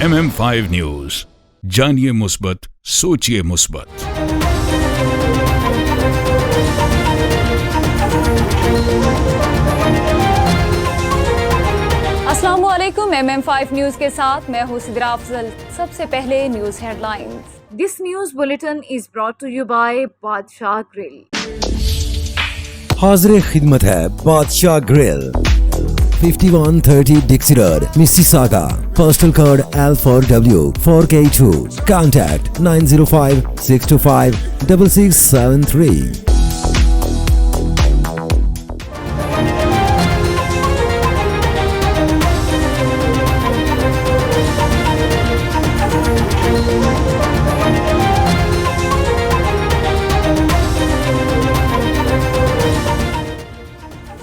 MM5 news, जानिए मुस्बत, सोचिए मुस्बत। अस्सलामुअलैकुम। MM5 न्यूज के साथ मैं हूं सिद्रा अफजल। सबसे पहले news headlines. This news bulletin is brought to you by Badshah grill. हाजिर खिदमत है Badshah grill, 5130 Dixie Road, Mississauga. Postal code L4W 4K2. Contact 905 625 6673.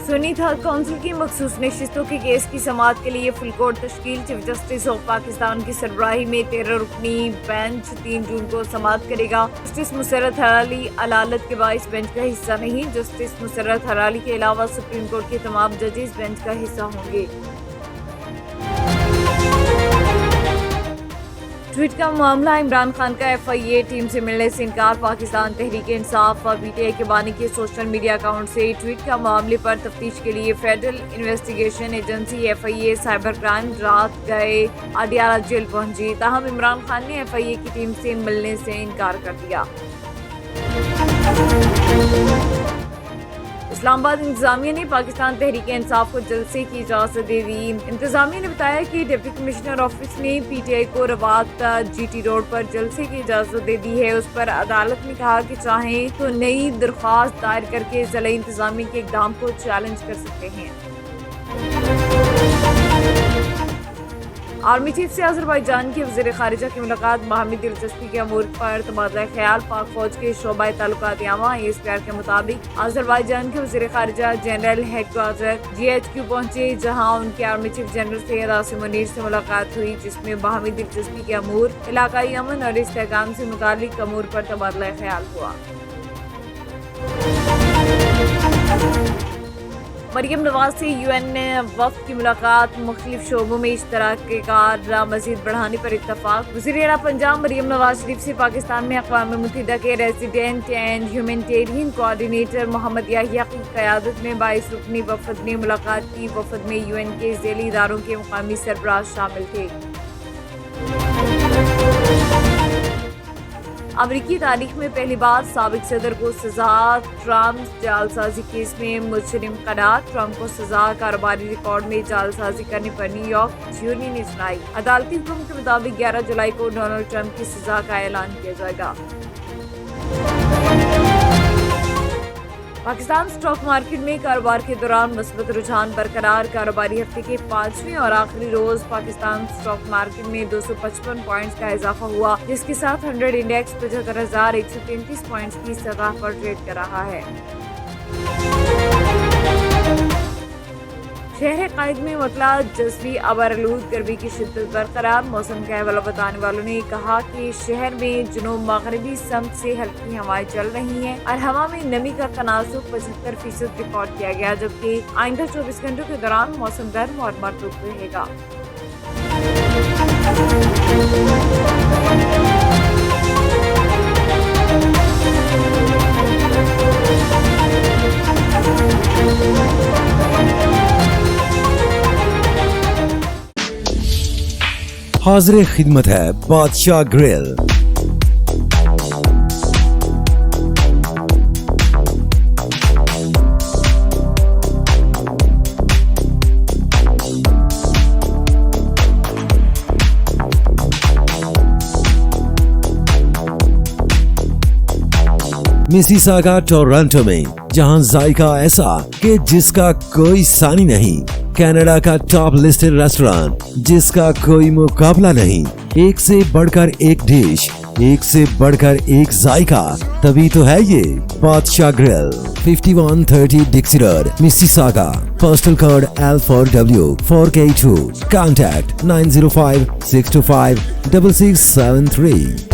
Sunni third council की मखसूस नशिस्तों के केस की समाअत के लिए फुल कोर्ट तश्कील। चीफ जस्टिस ऑफ पाकिस्तान की सरबराही में 13 रुकनी बेंच 3 जून को समाअत करेगा। जस्टिस मुसर्रत हलाली अदालत के बाइस बेंच का हिस्सा नहीं। जस्टिस मुसर्रत हलाली के अलावा सुप्रीम कोर्ट के तमाम जजेस बेंच का हिस्सा होंगे। ट्वीट का मामला, इमरान खान का FIA टीम से मिलने से इनकार। पाकिस्तान तहरीक इंसाफ और PTI के बानी के सोशल मीडिया अकाउंट से ट्वीट का मामले पर तफ्तीश के लिए federal investigation agency FIA cyber crime रात गए अडियाला जेल पहुंची। ताहम इमरान खान ने FIA की टीम से मिलने से इनकार कर दिया। इस्लामाबाद इंतजामिया ने पाकिस्तान तहरीक इंसाफ को जलसे की इजाजत दे दी। इंतजामिया ने बताया कि डिप्टी कमिश्नर ऑफिस ने PTI को रवात GT रोड पर जलसे की इजाजत दे दी है। उस पर अदालत ने कहा कि चाहें तो नई दरख्वास्त दायर करके जिला इंतजामिया के इकदाम को चैलेंज कर सकते हैं। आर्मी चीफ से अजरबैजान के वज़ीर ख़ारिजा की मुलाकात, बाहमी दिलचस्पी के अमूर पर तबादला ख्याल। पाक फौज के शोबाए ताल्लुकात यामा ISPR के मुताबिक अजरबैजान के वज़ीर ख़ारिजा जनरल हेडक्वार्टर GHQ पहुंचे, जहां उनके army chief general Syed Asim Munir से मुलाकात हुई, जिसमें बाहमी दिलचस्पी के अमूर, इलाकाई अमन और इस्तेहकाम से मुतालिक अमूर पर तबादला ख्याल हुआ। मरियम नवाज से UN वफ़द की मुलाकात, मुख्तलिफ शोबों में इश्तराक मज़ीद बढ़ाने पर इत्तफाक। वज़ीर आला पंजाब मरियम नवाज शरीफ से पाकिस्तान में अक़वाम मुत्तहिदा के resident and humanitarian coordinator Mohammad Yahya की क़यादत में 22 रुकनी वफ़द ने मुलाकात की। वफ़द में UN के ज़ैली इदारों के मुक़ामी सरबराह शामिल थे। अमरीकी तारीख में पहली बार साबिक सदर को सजा, ट्रम्प जालसाजी केस में मुजरिम करार। ट्रम्प को सजा, कारोबारी रिकॉर्ड में जालसाजी करने पर न्यूयॉर्क ज्यूरी ने सुनाई। अदालती हुक्म के मुताबिक 11 जुलाई को डोनाल्ड ट्रम्प की सजा का ऐलान किया जाएगा। पाकिस्तान स्टॉक मार्केट में कारोबार के दौरान मुस्बत रुझान बरकरार। कारोबारी हफ्ते के 5वें और आखिरी रोज पाकिस्तान स्टॉक मार्केट में 255 पॉइंट्स का इजाफा हुआ, जिसके साथ 100 इंडेक्स 75,133 पॉइंट्स की सतह पर ट्रेड कर रहा है। शहर कायद में मतला जज़वी अबारलूद गर्मी की शिद्दत बरकरार। मौसम के हवाला बताने वालों ने कहा कि शहर में जुनूब मगरबी समत से हल्की हवाएं चल रही हैं और हवा में नमी का तनासुब 75% रिकॉर्ड किया गया, जबकि आइंदा 24 घंटों के दौरान मौसम गर्म और मरतूब रहेगा। हाजिर खिदमत है बादशाह ग्रिल। मिसिसागा टोरंटो में, जहां जायका ऐसा कि जिसका कोई सानी नहीं। कनाडा का टॉप लिस्टेड रेस्टोरेंट जिसका कोई मुकाबला नहीं। एक से बढ़कर एक डिश, एक से बढ़कर एक जायका, तभी तो है ये बादशाह grill, 5130 Dixie Road, Mississauga. Postal code L4W 4K2. Contact 905 625 6673.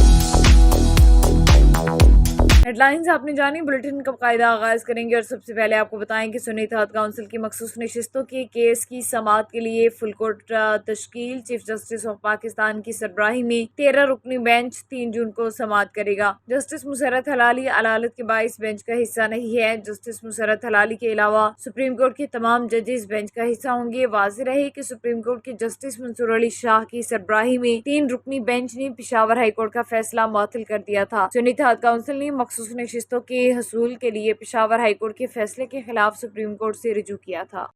Headlines आपने जानी, बुलेटिन का कायदा आगाज करेंगे और सबसे पहले आपको बताएं कि सुन्नी इत्तेहाद काउंसिल की मखसूस नशिस्तों के केस की समाअत के लिए फुल कोर्ट तश्कील। चीफ जस्टिस ऑफ पाकिस्तान की सरबराही में 13 रुकनी बेंच 3 जून को समाअत करेगा। जस्टिस मुसर्रत हलाली अदालत के 22 बेंच का हिस्सा नहीं है। जस्टिस मुसर्रत हलाली के अलावा सुप्रीम कोर्ट के तमाम जजेस बेंच का हिस्सा होंगे। वाज़ेह रहे कि सुप्रीम कोर्ट के जस्टिस मंसूर अली शाह की सरबराही में 3 रुकनी बेंच ने पेशावर हाई कोर्ट का फैसला मुअत्तल कर दिया था। सुन्नी इत्तेहाद काउंसिल ने मखसूस नशिस्तों के हसूल के लिए पेशावर हाई कोर्ट के फैसले के खिलाफ सुप्रीम कोर्ट से रुजू किया था।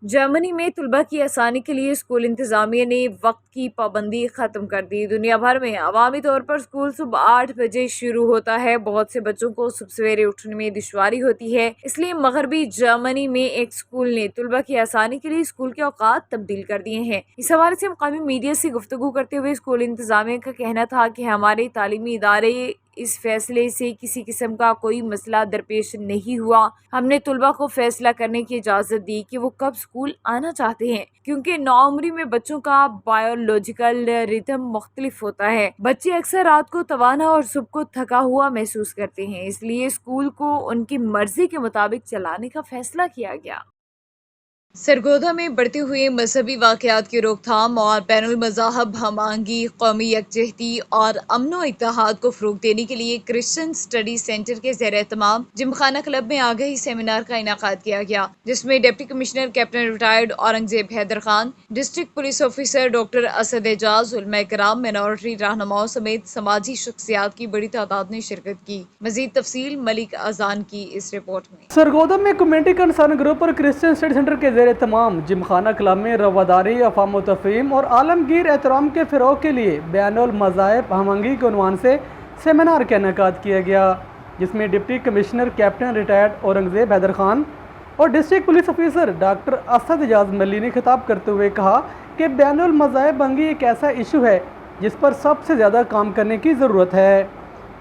जर्मनी में तलबा की आसानी के लिए स्कूल इंतजामिया ने वक्त की पाबंदी खत्म कर दी। दुनिया भर में अवामी तौर पर स्कूल सुबह 8 बजे शुरू होता है। बहुत से बच्चों को सुबह सवेरे उठने में दुश्वारी होती है, इसलिए मगरबी जर्मनी में एक स्कूल ने तलबा की आसानी के लिए स्कूल के औकात तब्दील कर दिए हैं। इस हवाले से मकामी मीडिया से गुफ्तगू करते हुए स्कूल इंतजामिया का कहना था कि हमारे तालीमी इदारे इस फैसले से किसी किस्म का कोई मसला दरपेश नहीं हुआ। हमने तलबा को फैसला करने की इजाज़त दी कि वो कब स्कूल आना चाहते हैं, क्योंकि नौउम्री में बच्चों का बायोलॉजिकल रिदम मुख्तलिफ होता है। बच्चे अक्सर रात को तवाना और सुबह को थका हुआ महसूस करते हैं, इसलिए स्कूल को उनकी मर्जी के मुताबिक चलाने का फैसला किया गया। सरगोदा में बढ़ते हुए मजहबी वाक़यात की रोकथाम और बैनुल मज़ाहब हमआहंगी, कौमी यकजहती और अमन इत्तेहाद को फ़रोग़ देने के लिए क्रिश्चियन स्टडी सेंटर के ज़ेर एहतमाम जिमखाना क्लब में आगाही सेमिनार का इनाक़ाद किया गया, जिसमें deputy commissioner captain retired Aurangzeb Haider Khan, district police officer doctor Asad Ejaz, उलमा कराम, मिनॉरिटी रहनुमाओं समेत समाजी शख्सियात की बड़ी तादाद ने शिरकत की। मज़ीद तफसील मलिक अजान की इस रिपोर्ट में। सरगोदा में कम्युनिटी कंसर्न ग्रुप और क्रिश्चियन स्टडी सेंटर के तमाम जिमखाना क्लब में रवादारी, अफ़ाम तफ़हीम और आलमगीर एहतराम के फ़रोग़ के लिए बैनुल मज़ाहिब हमआहंगी के उन्वान से सेमिनार का इनेकाद किया गया, जिसमें deputy commissioner captain retired Aurangzeb Haider Khan और district police officer doctor Asad Ejaz Malli ने खिताब करते हुए कहा कि बैनुल मज़ाहिब हमआहंगी एक ऐसा इशू है जिस पर सबसे ज़्यादा काम करने की ज़रूरत है,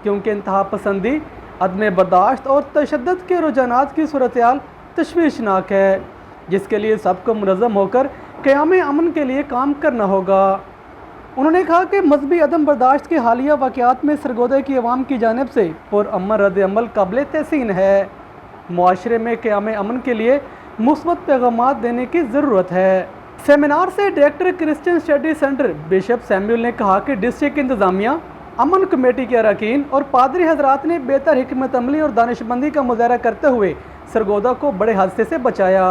क्योंकि इंतहा पसंदी, अदम बर्दाश्त और तशद्दुद के रुझानात की सूरत-ए-हाल तशवीशनाक है, जिसके लिए सबको मुनज़्ज़म होकर क़याम अमन के लिए काम करना होगा। उन्होंने कहा कि मजहबी अदम बर्दाश्त के हालिया वाक़यात में सरगोदा की अवाम की जानिब से पुरअमन रद्द-ए-अमल काबिल तहसीन है। मुआशरे में क़याम अमन के लिए मुस्बत पैगामात देने की ज़रूरत है। सेमिनार से director Christian study centre bishop Samuel ने कहा कि डिस्ट्रिक्ट इंतज़ामिया, अमन कमेटी के अरकान और पादरी हजरात ने बेहतर हिकमत अमली और दानिशमंदी का मुज़ाहरा करते हुए सरगोदा को बड़े हादसे से बचाया।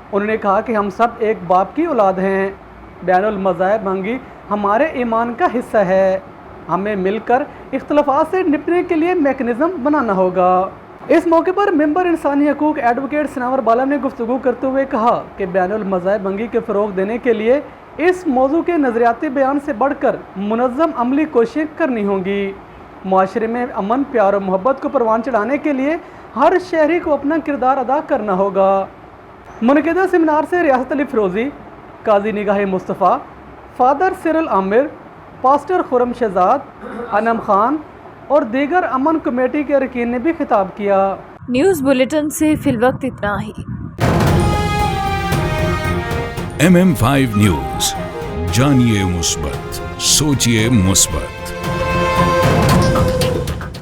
उन्होंने कहा कि हम सब एक बाप की औलाद हैं। बैनुल मज़ाहिब हमआहंगी हमारे ईमान का हिस्सा है। हमें मिलकर इख्तलाफात से निपटने के लिए मैकेनिज़्म बनाना होगा। इस मौके पर मेंबर इंसानी हकूक़ एडवोकेट सनावर बाला ने गुफ्तगू करते हुए कहा कि बैनुल मज़ाहिब हमआहंगी के फ़रोग़ देने के लिए इस मौजू के नज़रियाती बयान से बढ़कर मुनज़्ज़म अमली कोशिशें करनी होंगी। मुआशरे में अमन, प्यार और मोहब्बत को परवान चढ़ाने के लिए हर शहरी को अपना किरदार अदा करना होगा। मुनक़िदा सेमिनार से रियासत Ali Firozi, Qazi Nigah Mustafa, father Cyril Amir, pastor Khurram Shahzad, Anam Khan और दीगर अमन कमेटी के अरकान ने भी खिताब किया। न्यूज़ बुलेटिन से फिलवक्त इतना ही। MM5 न्यूज़, जानिए मुस्बत, सोचिए मुस्बत।